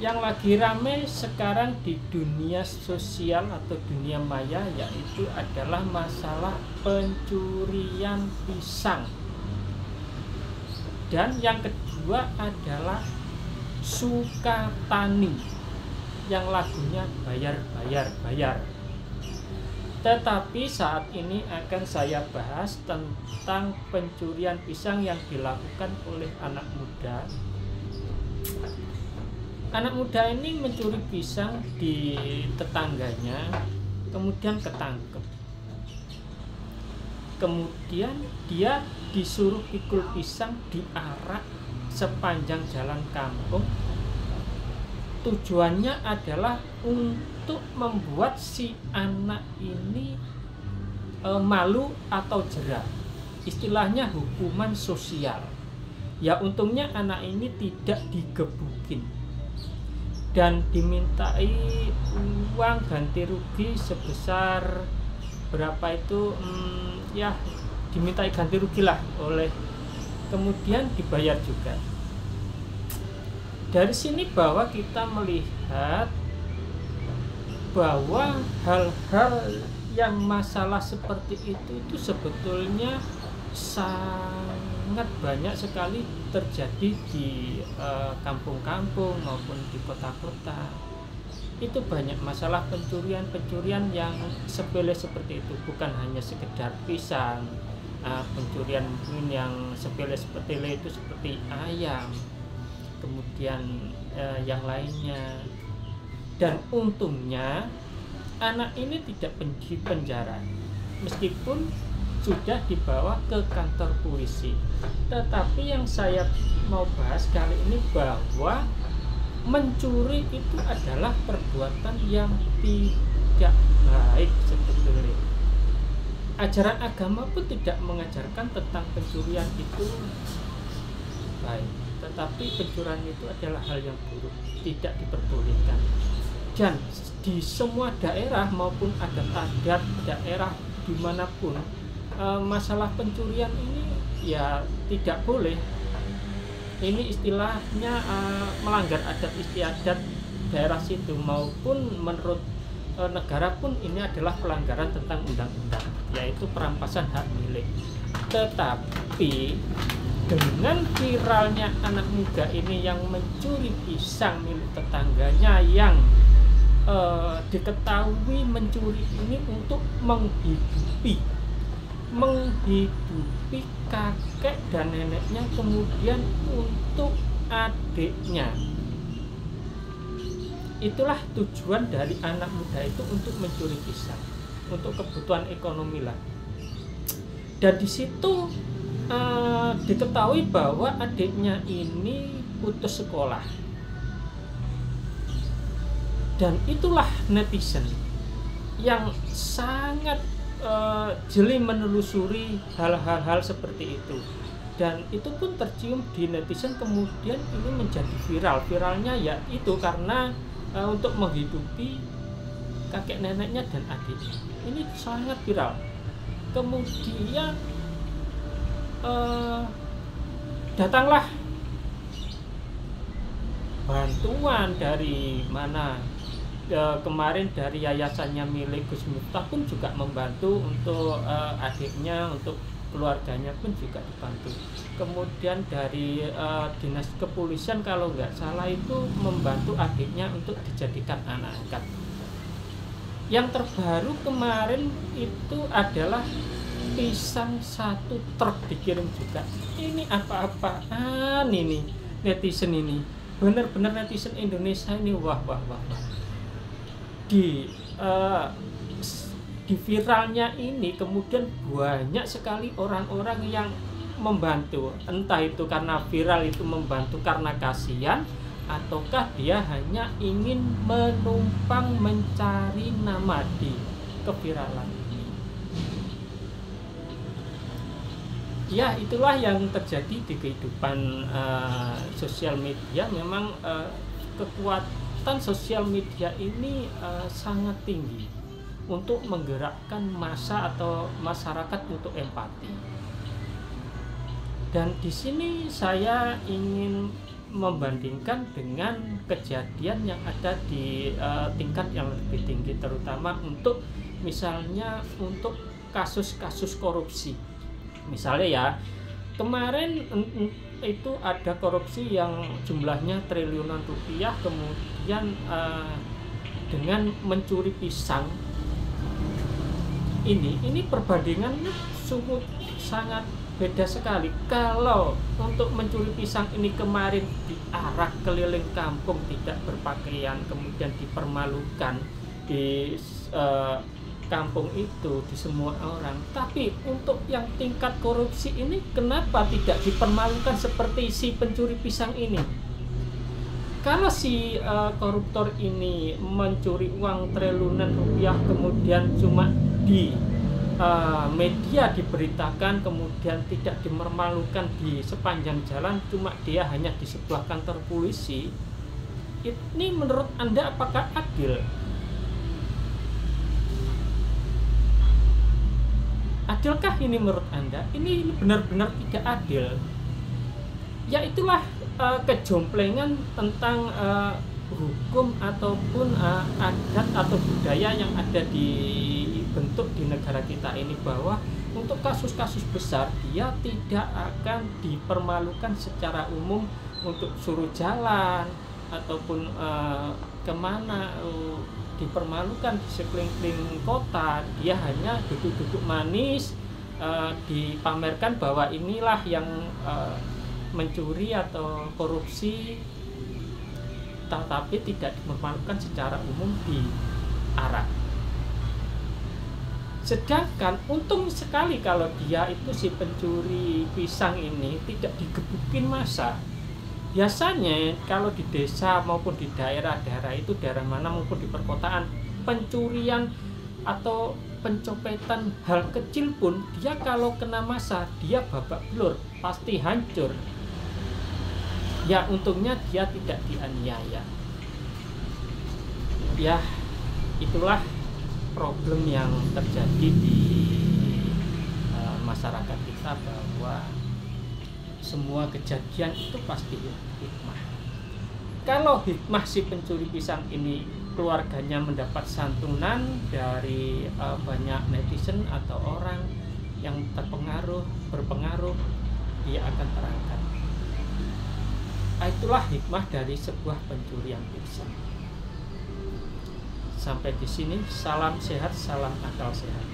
Yang lagi rame sekarang di dunia sosial atau dunia maya yaitu adalah masalah pencurian pisang. Dan yang kedua adalah Sukatani yang lagunya bayar. Tetapi saat ini akan saya bahas tentang pencurian pisang yang dilakukan oleh anak muda. Anak muda ini mencuri pisang di tetangganya, kemudian ketangkep. Kemudian dia disuruh pikul pisang diarak sepanjang jalan kampung. Tujuannya adalah untuk membuat si anak ini malu atau jera. Istilahnya hukuman sosial. Ya untungnya anak ini tidak digebukin dan dimintai uang ganti rugi sebesar berapa itu, ya dimintai ganti rugi lah oleh, kemudian dibayar juga. Dari sini bahwa kita melihat bahwa hal-hal yang masalah seperti itu sebetulnya sangat banyak sekali terjadi di kampung-kampung maupun di kota-kota. Itu banyak masalah pencurian yang sepele seperti itu, bukan hanya sekedar pisang. Pencurian yang sepele seperti itu seperti ayam, kemudian yang lainnya. Dan untungnya anak ini tidak di penjara meskipun sudah dibawa ke kantor polisi. Tetapi yang saya mau bahas kali ini bahwa mencuri itu adalah perbuatan yang tidak baik sebetulnya. Ajaran agama pun tidak mengajarkan tentang pencurian itu baik, tetapi pencurian itu adalah hal yang buruk, tidak diperbolehkan. Dan di semua daerah maupun adat daerah dimanapun masalah pencurian ini ya tidak boleh. Ini istilahnya melanggar adat istiadat daerah situ, maupun menurut negara pun ini adalah pelanggaran tentang undang-undang, yaitu perampasan hak milik. Tetapi dengan viralnya anak muda ini yang mencuri pisang milik tetangganya yang diketahui mencuri ini untuk menghidupi kakek dan neneknya, kemudian untuk adiknya. Itulah tujuan dari anak muda itu, untuk mencuri pisang, untuk kebutuhan ekonomi lah. Dan di situ diketahui bahwa adiknya ini putus sekolah. Dan itulah netizen yang sangat jeli menelusuri hal-hal seperti itu, dan itu pun tercium di netizen. Kemudian ini menjadi viralnya ya itu karena untuk menghidupi kakek neneknya dan adiknya. Ini sangat viral. Kemudian datanglah bantuan dari mana, kemarin dari yayasannya milik Gus Miftah pun juga membantu untuk adiknya, untuk keluarganya pun juga dibantu. Kemudian dari dinas kepolisian kalau nggak salah itu membantu adiknya untuk dijadikan anak angkat. Yang terbaru kemarin itu adalah pisang 1 truk dikirim juga. Ini apa-apaan ini netizen ini, benar-benar netizen Indonesia ini wah. Di viralnya ini kemudian banyak sekali orang-orang yang membantu, entah itu karena viral itu membantu karena kasihan, ataukah dia hanya ingin menumpang mencari nama di keviralan ini. Ya itulah yang terjadi di kehidupan sosial media. Memang kekuatan sosial media ini sangat tinggi untuk menggerakkan massa atau masyarakat untuk empati. Dan di sini saya ingin membandingkan dengan kejadian yang ada di tingkat yang lebih tinggi, terutama untuk misalnya untuk kasus-kasus korupsi. Misalnya ya, kemarin itu ada korupsi yang jumlahnya triliunan rupiah, kemudian dengan mencuri pisang ini perbandingannya sungguh sangat beda sekali. Kalau untuk mencuri pisang ini kemarin diarak keliling kampung tidak berpakaian, kemudian dipermalukan di kampung itu di semua orang. Tapi untuk yang tingkat korupsi ini kenapa tidak dipermalukan seperti si pencuri pisang ini? Kalau si koruptor ini mencuri uang triliunan rupiah, kemudian cuma di media diberitakan, kemudian tidak dipermalukan di sepanjang jalan, cuma dia hanya di sebuah kantor polisi, ini menurut Anda apakah adil? Adilkah ini menurut Anda? Ini benar-benar tidak adil. Ya itulah kejomplengan tentang hukum ataupun adat atau budaya yang ada dibentuk di negara kita ini, bahwa untuk kasus-kasus besar dia tidak akan dipermalukan secara umum untuk suruh jalan ataupun kemana dipermalukan di sekeliling kota. Dia hanya duduk-duduk manis, dipamerkan bahwa inilah yang mencuri atau korupsi, tetapi tidak dipermalukan secara umum di arak. Sedangkan untung sekali kalau dia itu si pencuri pisang ini tidak digebukin massa. Biasanya kalau di desa maupun di daerah-daerah itu, daerah mana maupun di perkotaan, pencurian atau pencopetan hal kecil pun dia kalau kena massa dia babak belur, pasti hancur. Ya untungnya dia tidak dianiaya. Ya itulah problem yang terjadi di masyarakat kita, bahwa semua kejadian itu pasti hikmah. Kalau hikmah si pencuri pisang ini keluarganya mendapat santunan dari banyak netizen atau orang yang berpengaruh, dia akan terangkat. Itulah hikmah dari sebuah pencurian pisang. Sampai di sini, salam sehat, salam akal sehat.